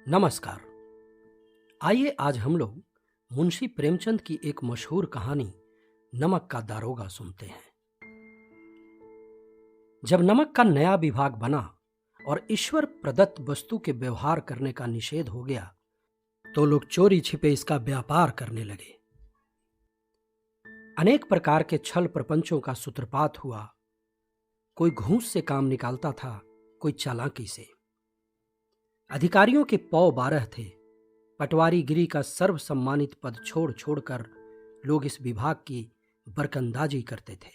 नमस्कार। आइए आज हम लोग मुंशी प्रेमचंद की एक मशहूर कहानी नमक का दारोगा सुनते हैं। जब नमक का नया विभाग बना और ईश्वर प्रदत्त वस्तु के व्यवहार करने का निषेध हो गया तो लोग चोरी छिपे इसका व्यापार करने लगे। अनेक प्रकार के छल प्रपंचों का सूत्रपात हुआ। कोई घूस से काम निकालता था, कोई चालाकी से। अधिकारियों के पौ 12 थे। पटवारीगिरी का सर्व सम्मानित पद छोड़ छोड़कर लोग इस विभाग की बरकंदाजी करते थे।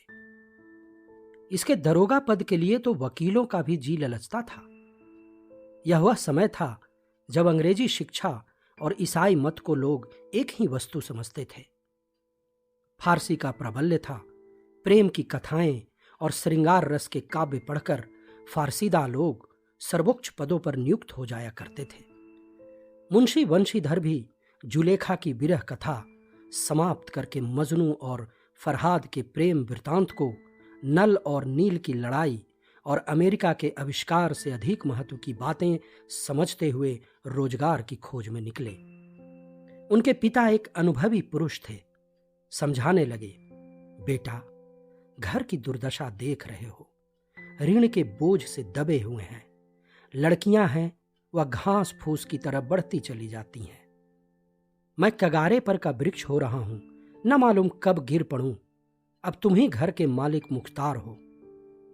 इसके दरोगा पद के लिए तो वकीलों का भी जी ललचता था। यह वह समय था जब अंग्रेजी शिक्षा और ईसाई मत को लोग एक ही वस्तु समझते थे। फारसी का प्राबल्य था। प्रेम की कथाएं और श्रृंगार रस के काव्य पढ़कर फारसीदा लोग सर्वोच्च पदों पर नियुक्त हो जाया करते थे। मुंशी वंशीधर भी जुलेखा की विरह कथा समाप्त करके मजनू और फरहाद के प्रेम वृतांत को, नल और नील की लड़ाई और अमेरिका के आविष्कार से अधिक महत्व की बातें समझते हुए रोजगार की खोज में निकले। उनके पिता एक अनुभवी पुरुष थे। समझाने लगे, बेटा, घर की दुर्दशा देख रहे हो, ऋण के बोझ से दबे हुए हैं। लड़कियां हैं, वह घास फूस की तरह बढ़ती चली जाती हैं। मैं कगारे पर का वृक्ष हो रहा हूं, न मालूम कब गिर पड़ूं। अब तुम ही घर के मालिक मुख्तार हो।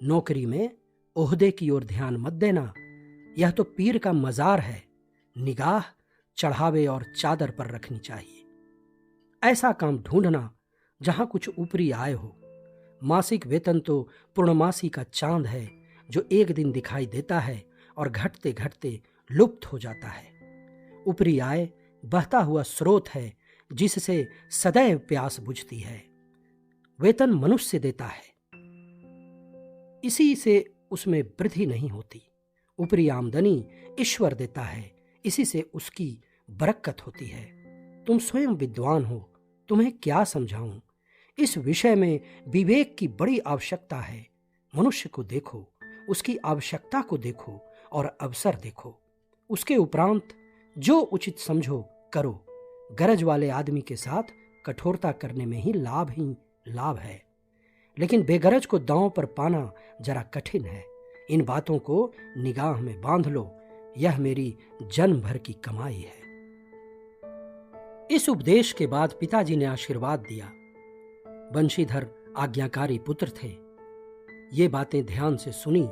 नौकरी में ओहदे की ओर ध्यान मत देना, यह तो पीर का मजार है। निगाह चढ़ावे और चादर पर रखनी चाहिए। ऐसा काम ढूंढना जहां कुछ ऊपरी आय हो। मासिक वेतन तो पूर्णमासी का चांद है जो एक दिन दिखाई देता है और घटते घटते लुप्त हो जाता है। ऊपरी आय बहता हुआ स्रोत है जिससे सदैव प्यास बुझती है। वेतन मनुष्य देता है, इसी से उसमें वृद्धि नहीं होती। ऊपरी आमदनी ईश्वर देता है, इसी से उसकी बरकत होती है। तुम स्वयं विद्वान हो, तुम्हें क्या समझाऊं। इस विषय में विवेक की बड़ी आवश्यकता है। मनुष्य को देखो, उसकी आवश्यकता को देखो और अवसर देखो। उसके उपरांत जो उचित समझो करो। गरज वाले आदमी के साथ कठोरता करने में ही लाभ है, लेकिन बेगरज को दांव पर पाना जरा कठिन है। इन बातों को निगाह में बांध लो, यह मेरी जन्म भर की कमाई है। इस उपदेश के बाद पिताजी ने आशीर्वाद दिया। वंशीधर आज्ञाकारी पुत्र थे। ये बातें ध्यान से सुनी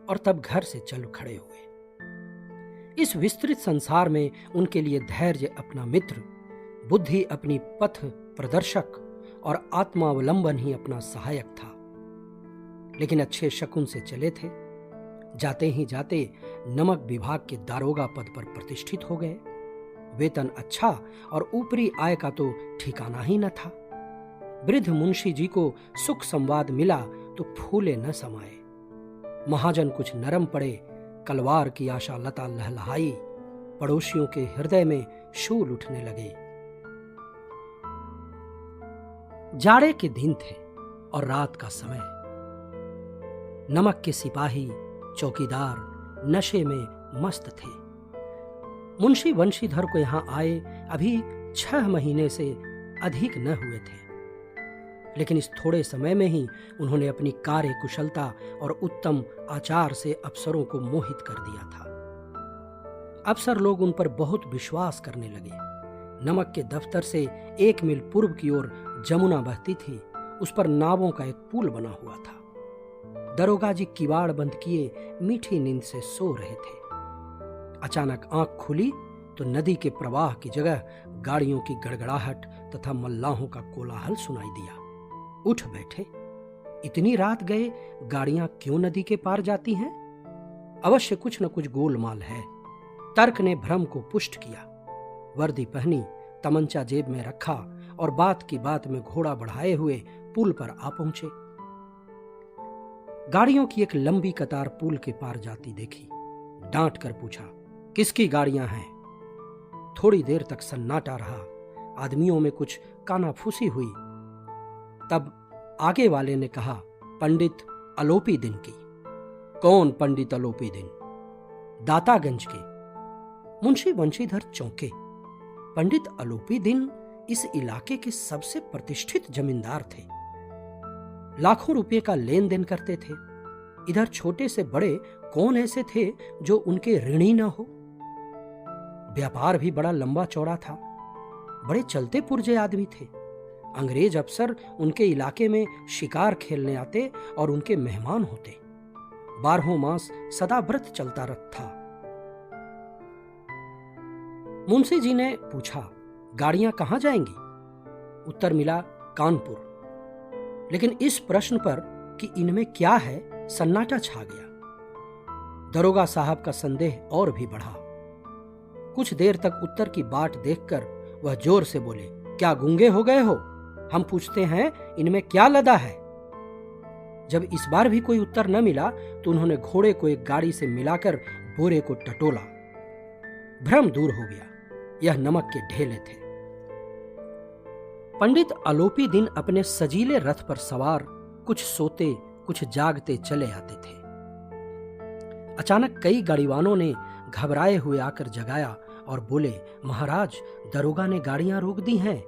और तब घर से चल खड़े हुए। इस विस्तृत संसार में उनके लिए धैर्य अपना मित्र, बुद्धि अपनी पथ प्रदर्शक और आत्मावलंबन ही अपना सहायक था। लेकिन अच्छे शकुन से चले थे। जाते ही जाते नमक विभाग के दारोगा पद पर प्रतिष्ठित हो गए। वेतन अच्छा और ऊपरी आय का तो ठिकाना ही न था। वृद्ध मुंशी जी को सुख संवाद मिला तो फूले न समाये। महाजन कुछ नरम पड़े, कलवार की आशा लता लहलहाई। पड़ोसियों के हृदय में शूल उठने लगे। जाड़े के दिन थे और रात का समय। नमक के सिपाही चौकीदार नशे में मस्त थे। मुंशी वंशीधर को यहां आए अभी 6 महीने से अधिक न हुए थे, लेकिन इस थोड़े समय में ही उन्होंने अपनी कार्य कुशलता और उत्तम आचार से अफसरों को मोहित कर दिया था। अफसर लोग उन पर बहुत विश्वास करने लगे। नमक के दफ्तर से 1 मील पूर्व की ओर जमुना बहती थी। उस पर नावों का एक पुल बना हुआ था। दरोगा जी किवाड़ बंद किए मीठी नींद से सो रहे थे। अचानक आंख खुली तो नदी के प्रवाह की जगह गाड़ियों की गड़गड़ाहट तथा मल्लाहों का कोलाहल सुनाई दिया। उठ बैठे। इतनी रात गए गाड़ियां क्यों नदी के पार जाती हैं? अवश्य कुछ न कुछ गोलमाल है। तर्क ने भ्रम को पुष्ट किया। वर्दी पहनी, तमंचा जेब में रखा और बात की बात में घोड़ा बढ़ाए हुए पुल पर आ पहुंचे। गाड़ियों की एक लंबी कतार पुल के पार जाती देखी। डांट कर पूछा, किसकी गाड़ियां हैं? थोड़ी देर तक सन्नाटा रहा। आदमियों में कुछ कानाफूसी हुई। तब आगे वाले ने कहा, पंडित अलोपी दिन की। कौन पंडित अलोपी दिन? दातागंज के। मुंशी वंशीधर चौंके। पंडित अलोपी दिन इस इलाके के सबसे प्रतिष्ठित जमींदार थे। लाखों रुपए का लेन देन करते थे। इधर छोटे से बड़े कौन ऐसे थे जो उनके ऋणी न हो। व्यापार भी बड़ा लंबा चौड़ा था। बड़े चलते पुर्जे आदमी थे। अंग्रेज अफसर उनके इलाके में शिकार खेलने आते और उनके मेहमान होते। 12 मास सदा व्रत चलता था। मुंशी जी ने पूछा, गाड़ियां कहां जाएंगी? उत्तर मिला, कानपुर। लेकिन इस प्रश्न पर कि इनमें क्या है, सन्नाटा छा गया। दरोगा साहब का संदेह और भी बढ़ा। कुछ देर तक उत्तर की बाट देखकर वह जोर से बोले, क्या गूंगे हो गए हो? हम पूछते हैं इनमें क्या लदा है? जब इस बार भी कोई उत्तर न मिला तो उन्होंने घोड़े को एक गाड़ी से मिलाकर बोरे को टटोला। भ्रम दूर हो गया। यह नमक के ढेले थे। पंडित अलोपी दिन अपने सजीले रथ पर सवार कुछ सोते कुछ जागते चले आते थे। अचानक कई गाड़ीवानों ने घबराए हुए आकर जगाया और बोले, महाराज, दरोगा ने गाड़ियां रोक दी हैं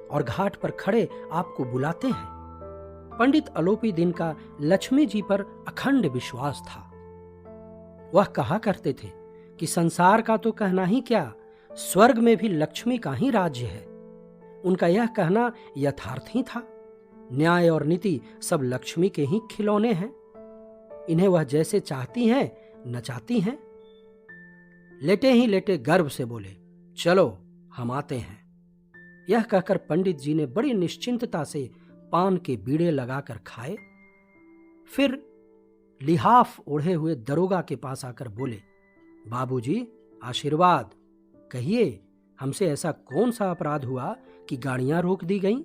और घाट पर खड़े आपको बुलाते हैं। पंडित अलोपी दिन का लक्ष्मी जी पर अखंड विश्वास था। वह कहा करते थे कि संसार का तो कहना ही क्या, स्वर्ग में भी लक्ष्मी का ही राज्य है। उनका यह कहना यथार्थ ही था। न्याय और नीति सब लक्ष्मी के ही खिलौने हैं। इन्हें वह जैसे चाहती हैं नचाती हैं। लेटे ही लेटे गर्व से बोले, चलो हम आते हैं। यह कहकर पंडित जी ने बड़ी निश्चिंतता से पान के बीड़े लगाकर खाए। फिर लिहाफ ओढ़े हुए दरोगा के पास आकर बोले, बाबूजी, आशीर्वाद। कहिए, हमसे ऐसा कौन सा अपराध हुआ कि गाड़ियां रोक दी गईं?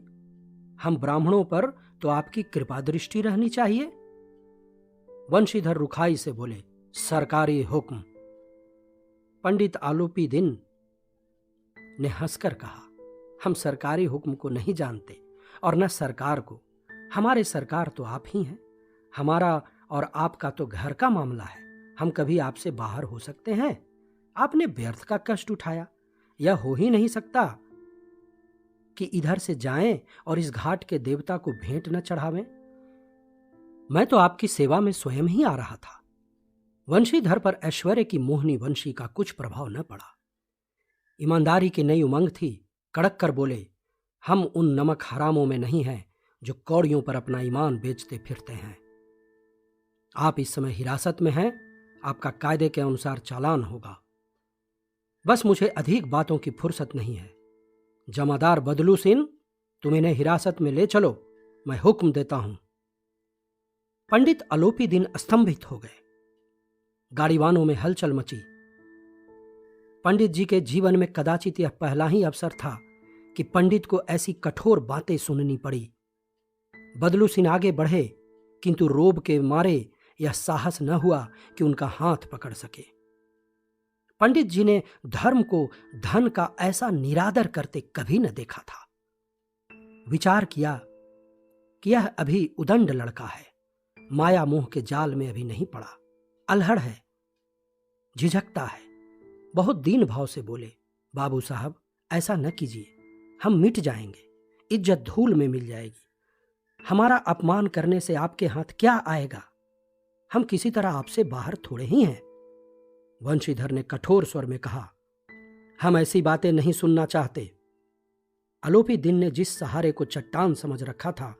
हम ब्राह्मणों पर तो आपकी कृपा दृष्टि रहनी चाहिए। वंशीधर रुखाई से बोले, सरकारी हुक्म। पंडित आलोपी दिन ने हंसकर कहा, हम सरकारी हुक्म को नहीं जानते और न सरकार को। हमारे सरकार तो आप ही हैं। हमारा और आपका तो घर का मामला है। हम कभी आपसे बाहर हो सकते हैं? आपने व्यर्थ का कष्ट उठाया। यह हो ही नहीं सकता कि इधर से जाएं और इस घाट के देवता को भेंट न चढ़ावें। मैं तो आपकी सेवा में स्वयं ही आ रहा था। वंशीधर पर ऐश्वर्य की मोहनी वंशी का कुछ प्रभाव न पड़ा। ईमानदारी की नई उमंग थी। कड़क कर बोले, हम उन नमक हरामों में नहीं हैं जो कौड़ियों पर अपना ईमान बेचते फिरते हैं। आप इस समय हिरासत में हैं। आपका कायदे के अनुसार चालान होगा। बस मुझे अधिक बातों की फुर्सत नहीं है। जमादार बदलू सिंह, तुम इन्हें हिरासत में ले चलो। मैं हुक्म देता हूं। पंडित अलोपी दिन स्तंभित हो गए। गाड़ीवानों में हलचल मची। पंडित जी के जीवन में कदाचित यह पहला ही अवसर था कि पंडित को ऐसी कठोर बातें सुननी पड़ी। बदलू सिंह आगे बढ़े, किंतु रोब के मारे यह साहस न हुआ कि उनका हाथ पकड़ सके। पंडित जी ने धर्म को धन का ऐसा निरादर करते कभी न देखा था। विचार किया कि यह अभी उदंड लड़का है, माया मोह के जाल में अभी नहीं पड़ा, अल्हड़ है, झिझकता है। बहुत दीन भाव से बोले, बाबू साहब, ऐसा न कीजिए, हम मिट जाएंगे, इज्जत धूल में मिल जाएगी। हमारा अपमान करने से आपके हाथ क्या आएगा? हम किसी तरह आपसे बाहर थोड़े ही हैं। वंशीधर ने कठोर स्वर में कहा, हम ऐसी बातें नहीं सुनना चाहते। अलोपी दिन ने जिस सहारे को चट्टान समझ रखा था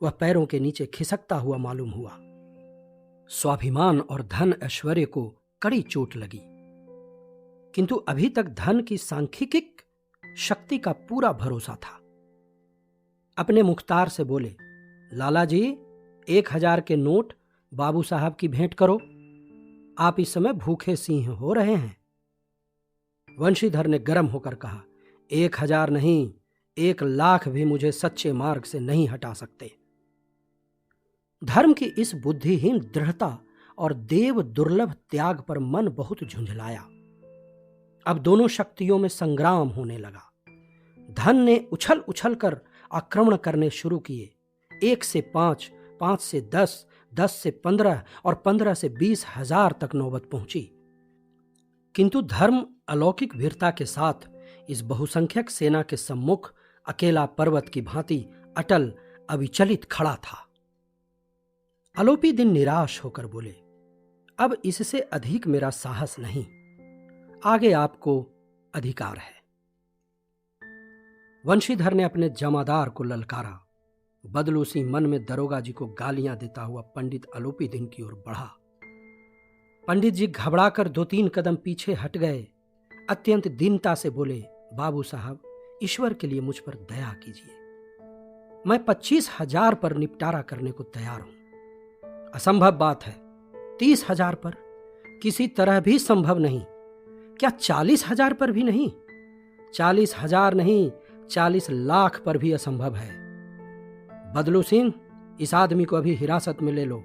वह पैरों के नीचे खिसकता हुआ मालूम हुआ। स्वाभिमान और धन ऐश्वर्य को कड़ी चोट लगी, किंतु अभी तक धन की सांख्यिक शक्ति का पूरा भरोसा था। अपने मुख्तार से बोले, लाला जी, 1000 के नोट बाबू साहब की भेंट करो। आप इस समय भूखे सिंह हो रहे हैं। वंशीधर ने गर्म होकर कहा, 1000 नहीं, 1,00,000 भी मुझे सच्चे मार्ग से नहीं हटा सकते। धर्म की इस बुद्धिहीन दृढ़ता और देव दुर्लभ त्याग पर मन बहुत झुंझलाया। अब दोनों शक्तियों में संग्राम होने लगा। धन ने उछल उछल कर आक्रमण करने शुरू किए। 1 से 5, 5 से 10, 10 से 15 और 15 से 20 हजार तक नौबत पहुंची। किंतु धर्म अलौकिक वीरता के साथ इस बहुसंख्यक सेना के सम्मुख अकेला पर्वत की भांति अटल अविचलित खड़ा था। अलोपी दिन निराश होकर बोले, अब इससे अधिक मेरा साहस नहीं, आगे आपको अधिकार है। वंशीधर ने अपने जमादार को ललकारा। बदलूसी मन में दरोगा जी को गालियां देता हुआ पंडित अलोपी दिन की ओर बढ़ा। पंडित जी घबराकर 2-3 कदम पीछे हट गए। अत्यंत दीनता से बोले, बाबू साहब, ईश्वर के लिए मुझ पर दया कीजिए। मैं 25,000 पर निपटारा करने को तैयार हूं। असंभव बात है। 30,000 पर किसी तरह भी संभव नहीं। क्या 40,000 पर भी नहीं? 40,000 नहीं, 40 लाख पर भी असंभव है। बदलू सिंह, इस आदमी को अभी हिरासत में ले लो।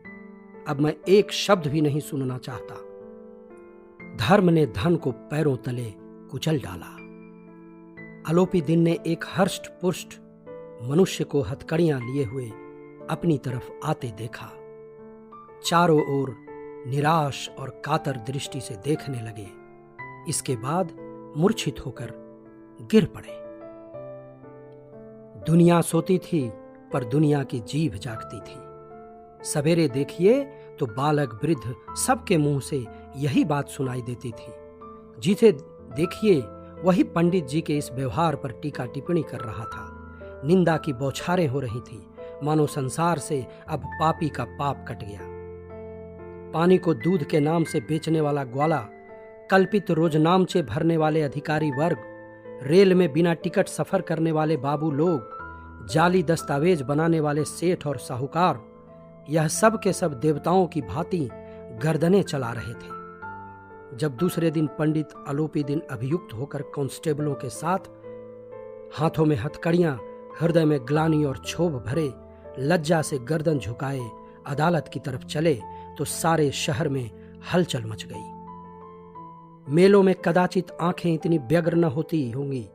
अब मैं एक शब्द भी नहीं सुनना चाहता। धर्म ने धन को पैरों तले कुचल डाला। अलोपी दिन ने एक हर्ष्ट पुष्ट मनुष्य को हथकड़ियां लिए हुए अपनी तरफ आते देखा। चारों ओर निराश और कातर दृष्टि से देखने लगे। इसके बाद मूर्छित होकर गिर पड़े। दुनिया सोती थी पर दुनिया की जीभ जागती थी। सवेरे देखिए तो बालक वृद्ध सबके मुंह से यही बात सुनाई देती थी। जिसे देखिए वही पंडित जी के इस व्यवहार पर टीका टिप्पणी कर रहा था। निंदा की बौछारें हो रही थी, मानो संसार से अब पापी का पाप कट गया। पानी को दूध के नाम से बेचने वाला ग्वाला, कल्पित रोजनामचे भरने वाले अधिकारी वर्ग, रेल में बिना टिकट सफर करने वाले बाबू लोग, जाली दस्तावेज बनाने वाले सेठ और साहूकार, यह सब के सब देवताओं की भांति गर्दनें चला रहे थे। जब दूसरे दिन पंडित अलोपी दिन अभियुक्त होकर कांस्टेबलों के साथ, हाथों में हथकड़ियां, हृदय में ग्लानि और क्षोभ भरे, लज्जा से गर्दन झुकाए अदालत की तरफ चले तो सारे शहर में हलचल मच गई। मेलों में कदाचित आंखें इतनी व्यग्र न होती होंगी।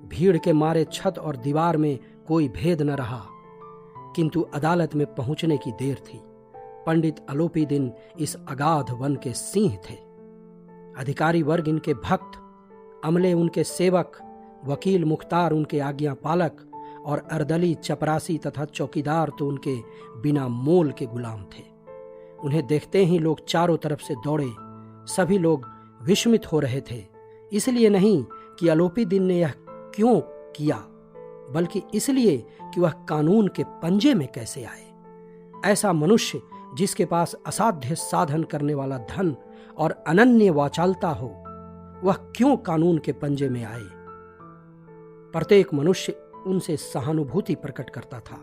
भीड़ के मारे छत और दीवार में कोई भेद न रहा। किंतु अदालत में पहुंचने की देर थी। पंडित अलोपी दिन इस अगाध वन के सिंह थे। अधिकारी वर्ग इनके भक्त, अमले उनके सेवक, वकील मुख्तार उनके आज्ञा पालक और अर्दली, चपरासी तथा चौकीदार तो उनके बिना मोल के गुलाम थे। उन्हें देखते ही लोग चारों तरफ से दौड़े। सभी लोग विस्मित हो रहे थे, इसलिए नहीं कि अलोपी दिन ने यह क्यों किया, बल्कि इसलिए कि वह कानून के पंजे में कैसे आए। ऐसा मनुष्य जिसके पास असाध्य साधन करने वाला धन और अनन्य वाचालता हो, वह क्यों कानून के पंजे में आए। प्रत्येक मनुष्य उनसे सहानुभूति प्रकट करता था।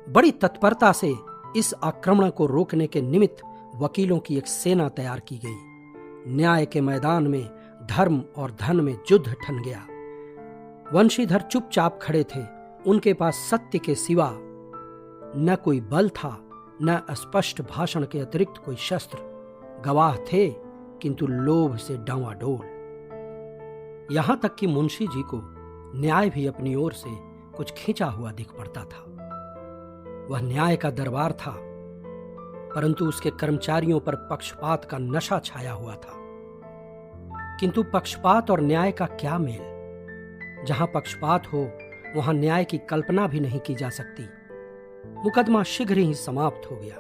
बड़ी तत्परता से इस आक्रमण को रोकने के निमित्त वकीलों की एक सेना तैयार की गई। न्याय के मैदान में धर्म और धन में युद्ध ठन गया। वंशीधर चुपचाप खड़े थे। उनके पास सत्य के सिवा न कोई बल था, न स्पष्ट भाषण के अतिरिक्त कोई शस्त्र। गवाह थे किंतु लोभ से डांवाडोल। यहां तक कि मुंशी जी को न्याय भी अपनी ओर से कुछ खींचा हुआ दिख पड़ता था। वह न्याय का दरबार था, परंतु उसके कर्मचारियों पर पक्षपात का नशा छाया हुआ था। किंतु पक्षपात और न्याय का क्या मेल? जहां पक्षपात हो वहां न्याय की कल्पना भी नहीं की जा सकती। मुकदमा शीघ्र ही समाप्त हो गया।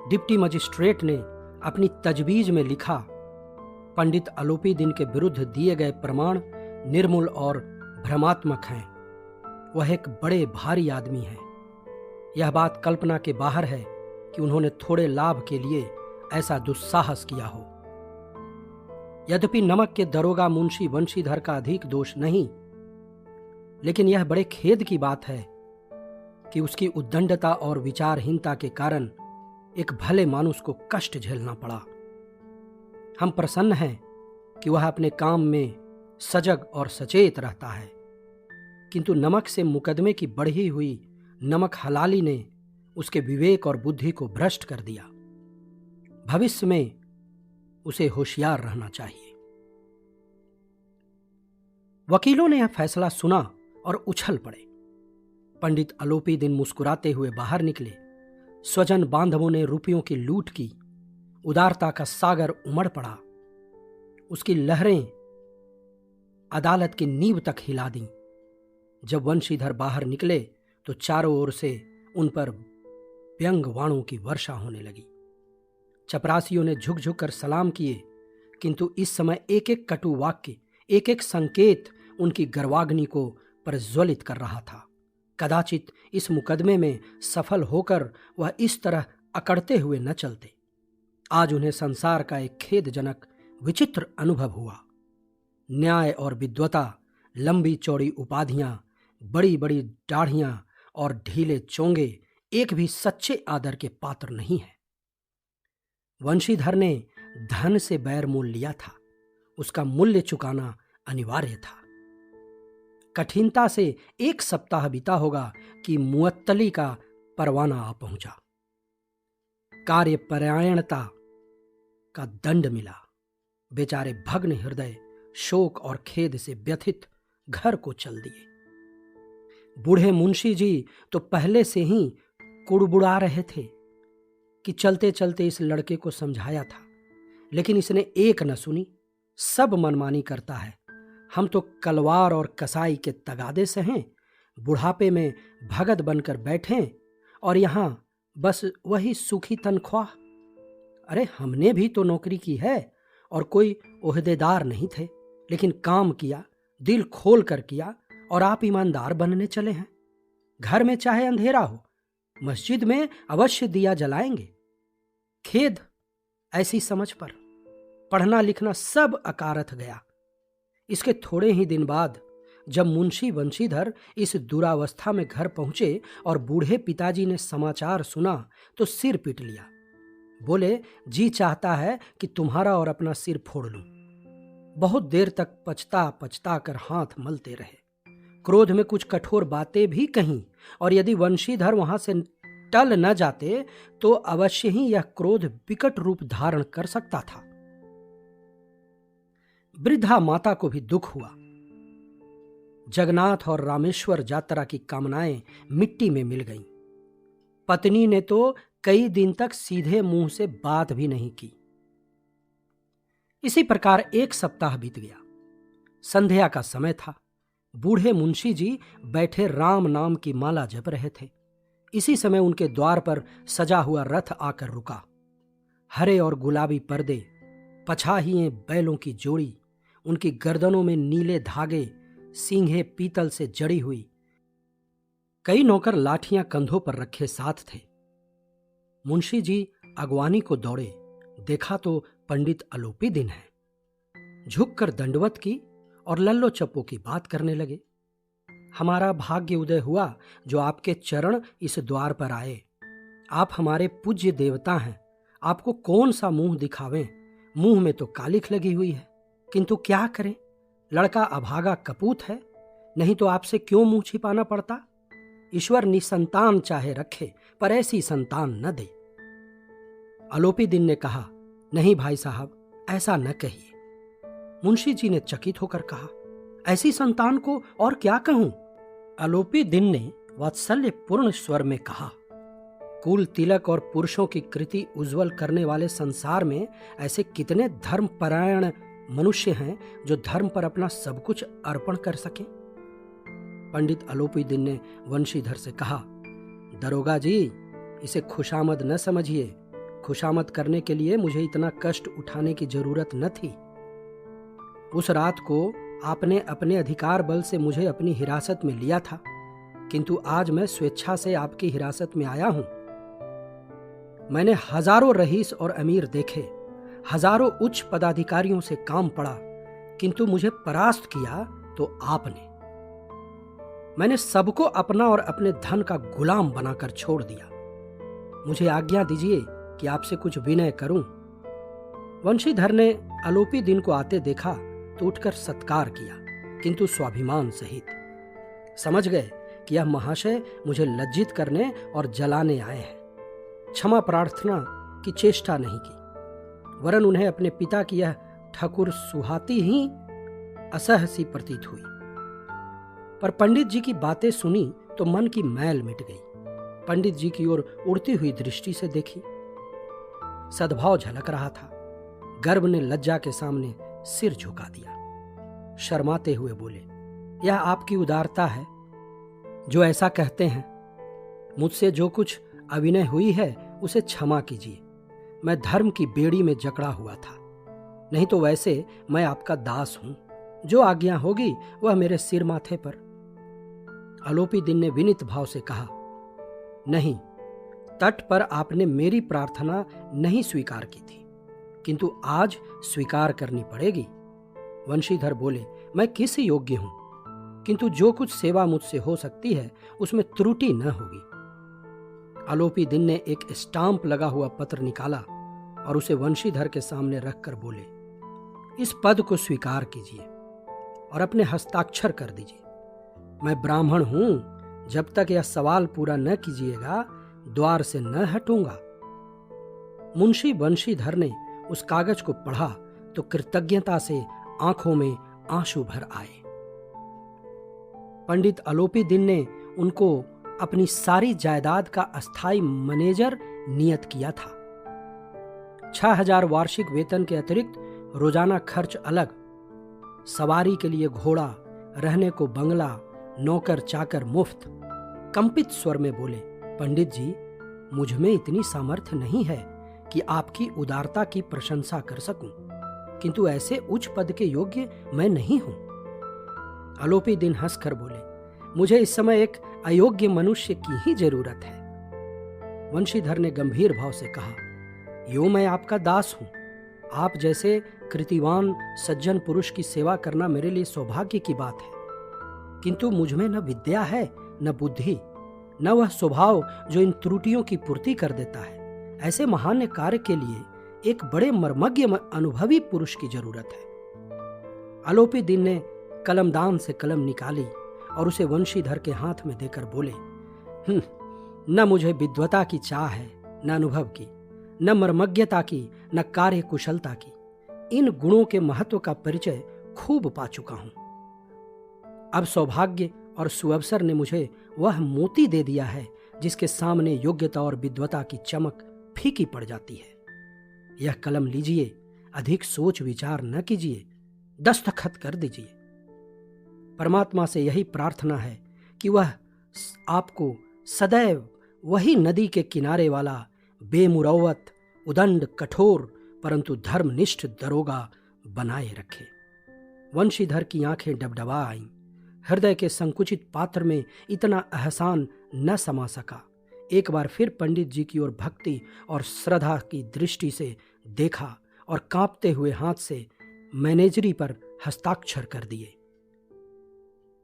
डिप्टी मजिस्ट्रेट ने अपनी तजवीज में लिखा, पंडित अलोपी दिन के विरुद्ध दिए गए प्रमाण निर्मूल और भ्रमात्मक हैं। वह एक बड़े भारी आदमी हैं। यह बात कल्पना के बाहर है कि उन्होंने थोड़े लाभ के लिए ऐसा दुस्साहस किया हो। यद्यपि नमक के दरोगा मुंशी वंशीधर का अधिक दोष नहीं, लेकिन यह बड़े खेद की बात है कि उसकी उद्दंडता और विचारहीनता के कारण एक भले मानुष को कष्ट झेलना पड़ा। हम प्रसन्न हैं कि वह अपने काम में सजग और सचेत रहता है, किंतु नमक से मुकदमे की बढ़ी हुई नमक हलाली ने उसके विवेक और बुद्धि को भ्रष्ट कर दिया। भविष्य में उसे होशियार रहना चाहिए। वकीलों ने यह फैसला सुना और उछल पड़े। पंडित अलोपी दिन मुस्कुराते हुए बाहर निकले। स्वजन बांधवों ने रुपयों की लूट की उदारता का सागर उमड़ पड़ा। उसकी लहरें अदालत की नींव तक हिला दी। जब वंशीधर बाहर निकले तो चारों ओर से उन पर व्यंग वाणों की वर्षा होने लगी। चपरासियों ने झुक झुक कर सलाम किए, किंतु इस समय एक एक कटु वाक्य, एक एक संकेत उनकी गर्वाग्नि को प्रज्वलित कर रहा था। कदाचित इस मुकदमे में सफल होकर वह इस तरह अकड़ते हुए न चलते। आज उन्हें संसार का एक खेदजनक विचित्र अनुभव हुआ। न्याय और विद्वता, लंबी चौड़ी उपाधियां, बड़ी बड़ी दाढ़ियां और ढीले चोंगे एक भी सच्चे आदर के पात्र नहीं है। वंशीधर ने धन से बैर मोल लिया था, उसका मूल्य चुकाना अनिवार्य था। कठिनता से 1 सप्ताह बीता होगा कि मुअत्तली का परवाना आ पहुंचा। कार्यपरायणता का दंड मिला। बेचारे भग्न हृदय शोक और खेद से व्यथित घर को चल दिए। बूढ़े मुंशी जी तो पहले से ही कुड़बुड़ा रहे थे कि चलते चलते इस लड़के को समझाया था, लेकिन इसने एक न सुनी। सब मनमानी करता है। हम तो कलवार और कसाई के तगादे से हैं, बुढ़ापे में भगत बनकर बैठे और यहां बस वही सूखी तनख्वाह। अरे हमने भी तो नौकरी की है और कोई ओहदेदार नहीं थे, लेकिन काम किया, दिल खोल कर किया और आप ईमानदार बनने चले हैं। घर में चाहे अंधेरा हो, मस्जिद में अवश्य दिया जलाएंगे। खेद ऐसी समझ पर। पढ़ना लिखना सब अकारथ गया। इसके थोड़े ही दिन बाद जब मुंशी वंशीधर इस दुरावस्था में घर पहुंचे और बूढ़े पिताजी ने समाचार सुना तो सिर पीट लिया। बोले, जी चाहता है कि तुम्हारा और अपना सिर फोड़ लूं। बहुत देर तक पछता पछता कर हाथ मलते रहे। क्रोध में कुछ कठोर बातें भी कहीं, और यदि वंशीधर वहां से टल न जाते तो अवश्य ही यह क्रोध विकट रूप धारण कर सकता था। वृद्धा माता को भी दुख हुआ। जगन्नाथ और रामेश्वर यात्रा की कामनाएं मिट्टी में मिल गईं। पत्नी ने तो कई दिन तक सीधे मुंह से बात भी नहीं की। इसी प्रकार 1 सप्ताह बीत गया। संध्या का समय था। बूढ़े मुंशी जी बैठे राम नाम की माला जप रहे थे। इसी समय उनके द्वार पर सजा हुआ रथ आकर रुका। हरे और गुलाबी पर्दे, पछाहिए बैलों की जोड़ी, उनकी गर्दनों में नीले धागे, सींघे पीतल से जड़ी हुई। कई नौकर लाठियां कंधों पर रखे साथ थे। मुंशी जी अगवानी को दौड़े। देखा तो पंडित अलोपी दिन है। झुककर दंडवत की और लल्लो चप्पो की बात करने लगे। हमारा भाग्य उदय हुआ जो आपके चरण इस द्वार पर आए। आप हमारे पूज्य देवता हैं। आपको कौन सा मुंह दिखावें? मुंह में तो कालिख लगी हुई है, किंतु क्या करें? लड़का अभागा कपूत है, नहीं तो आपसे क्यों मुंह छिपाना पड़ता? ईश्वर निसंतान चाहे रखे, पर ऐसी संतान न दे। अलोपी दिन ने कहा, नहीं भाई साहब, ऐसा न कहिए। मुंशी जी ने चकित होकर कहा, ऐसी संतान को और क्या कहूं? अलोपी दिन ने वात्सल्य पूर्ण स्वर में कहा, कुल तिलक और पुरुषों की कृति उज्जवल करने वाले संसार में ऐसे कितने धर्मपरायण मनुष्य हैं जो धर्म पर अपना सब कुछ अर्पण कर सके। पंडित अलोपी दिन ने वंशीधर से कहा, दरोगा जी, इसे खुशामद न समझिए। खुशामद करने के लिए मुझे इतना कष्ट उठाने की जरूरत न थी। उस रात को आपने अपने अधिकार बल से मुझे अपनी हिरासत में लिया था, किंतु आज मैं स्वेच्छा से आपकी हिरासत में आया हूं। मैंने हजारों रईस और अमीर देखे, हजारों उच्च पदाधिकारियों से काम पड़ा, किंतु मुझे परास्त किया तो आपने। मैंने सबको अपना और अपने धन का गुलाम बनाकर छोड़ दिया। मुझे आज्ञा दीजिए कि आपसे कुछ विनय करूं। वंशीधर ने अलोपी दिन को आते देखा तो उठकर सत्कार किया, किंतु स्वाभिमान सहित। समझ गए कि यह महाशय मुझे लज्जित करने और जलाने आए हैं। क्षमा प्रार्थना की चेष्टा नहीं की, वरन उन्हें अपने पिता की यह ठकुर सुहाती ही असहसी प्रतीत हुई। पर पंडित जी की बातें सुनी तो मन की मैल मिट गई। पंडित जी की ओर उड़ती हुई दृष्टि से देखी। सद्भाव झलक रहा था। गर्व ने लज्जा के सामने सिर झुका दिया। शर्माते हुए बोले, यह आपकी उदारता है जो ऐसा कहते हैं। मुझसे जो कुछ अविनय हुई है उसे क्षमा कीजिए। मैं धर्म की बेड़ी में जकड़ा हुआ था, नहीं तो वैसे मैं आपका दास हूं। जो आज्ञा होगी वह मेरे सिर माथे पर। आलोपी दिन ने विनीत भाव से कहा, नहीं, तट पर आपने मेरी प्रार्थना नहीं स्वीकार की थी, किंतु आज स्वीकार करनी पड़ेगी। वंशीधर बोले, मैं किस योग्य हूं, किंतु जो कुछ सेवा मुझसे हो सकती है उसमें त्रुटि न होगी। आलोपी दिन ने एक स्टाम्प लगा हुआ पत्र निकाला और उसे वंशीधर के सामने रखकर बोले, इस पद को स्वीकार कीजिए और अपने हस्ताक्षर कर दीजिए। मैं ब्राह्मण हूं, जब तक यह सवाल पूरा न कीजिएगा द्वार से न हटूंगा। मुंशी वंशीधर ने उस कागज को पढ़ा तो कृतज्ञता से आंखों में आंसू भर आए। पंडित आलोपी दिन ने उनको अपनी सारी जायदाद का अस्थाई मैनेजर नियत किया था। 6,000 वार्षिक वेतन के अतिरिक्त रोजाना खर्च अलग, सवारी के लिए घोड़ा, रहने को बंगला, नौकर चाकर मुफ्त। कंपित स्वर में बोले, पंडित जी, मुझ में इतनी सामर्थ्य नहीं है कि आपकी उदारता की प्रशंसा कर सकूं, किंतु ऐसे उच्च पद के योग्य मैं नहीं हूं। आलोपी दिन हंसकर बोले, मुझे इस समय एक अयोग्य मनुष्य की ही जरूरत है। वंशीधर ने गंभीर भाव से कहा, यूं मैं आपका दास हूं। आप जैसे कृतिवान सज्जन पुरुष की सेवा करना मेरे लिए सौभाग्य की बात है, किंतु मुझ में न विद्या है, न बुद्धि, न वह स्वभाव जो इन त्रुटियों की पूर्ति कर देता है। ऐसे महान कार्य के लिए एक बड़े मर्मज्ञ अनुभवी पुरुष की जरूरत है। आलोपी दिन ने कलमदान से कलम निकाली और उसे वंशीधर के हाथ में देकर बोले, न मुझे विद्वता की चाह है, न अनुभव की, न मर्मज्ञता की, न कार्य कुशलता की। इन गुणों के महत्व का परिचय खूब पा चुका हूं। अब सौभाग्य और सुअवसर ने मुझे वह मोती दे दिया है जिसके सामने योग्यता और विद्वता की चमक फीकी पड़ जाती है। यह कलम लीजिए, अधिक सोच विचार न कीजिए, दस्तखत कर दीजिए। परमात्मा से यही प्रार्थना है कि वह आपको सदैव वही नदी के किनारे वाला बेमुरौवत, उदंड, कठोर परंतु धर्मनिष्ठ दरोगा बनाए रखे। वंशीधर की आंखें डबडबा आईं। हृदय के संकुचित पात्र में इतना एहसान न समा सका। एक बार फिर पंडित जी की ओर भक्ति और श्रद्धा की दृष्टि से देखा और कांपते हुए हाथ से मैनेजरी पर हस्ताक्षर कर दिए।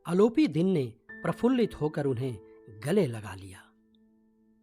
आलोपी दिन ने प्रफुल्लित होकर उन्हें गले लगा लिया।